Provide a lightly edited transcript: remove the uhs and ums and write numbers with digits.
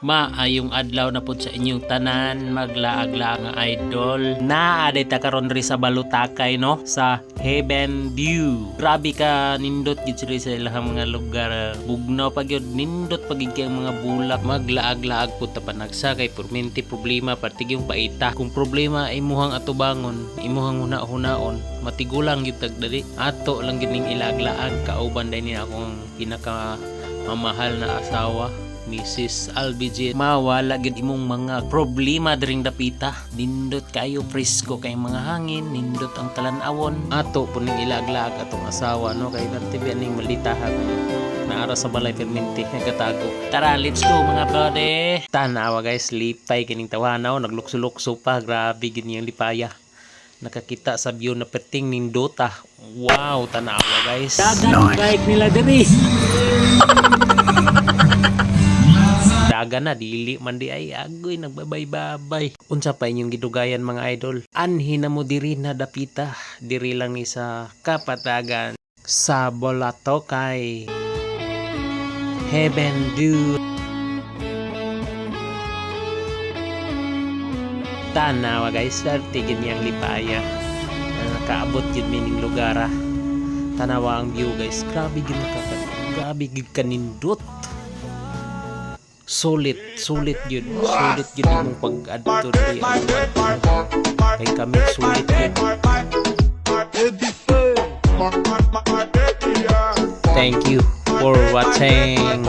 Maayong adlaw na pud sa inyong tanan, maglaag-laag nga idol. Naaday ta karon diri sa Balutakay no, sa Heaven View. Grabe ka nindot gid sila sa ilang mga lugar. Bugnaw pa gyud, nindot pa gid kay mga bulak. Maglaag-laag pud ta panagsa kay perminti problema partig yung paita. Kung problema imuhang atubangon, imuhang huna-hunaon, matigulang gyud tag dali. Ato lang gid ning ilaag-laag kauban dai ni akong pinaka mamahal na asawa, Mrs. LBG. Mawala gid imong mga problema diring dapita. Nindot kayo presko kay mga hangin, nindot ang talan-awon. Ato po ning ilaglag atong asawa no kay natibyan ning malitaha kung naara sa balay perminti nagatago. Tara, let's go mga brode. Tanawa guys, lipay kining tawanaw, naglukso-lukso pa, grabe gid niyang lipaya. Nakakita sa view na perting nindota. Wow, tanawa guys. Dagan bike nila diri. Daga na dili man di ay agoy nagbabay-babay. Unsa pa inyong gidugayan mga idol? Anhi na mo diri na dapita, diri lang ni sa Kapatagan sa Balutakay Heaven View. Tanawa guys, tigin niyang lipaya. Nakaabot yun mining lugara. Tanawa ang view guys, grabe gid kanindot. Sulit yun imong pag-adto diri kay kami sulit yun. Thank you for watching.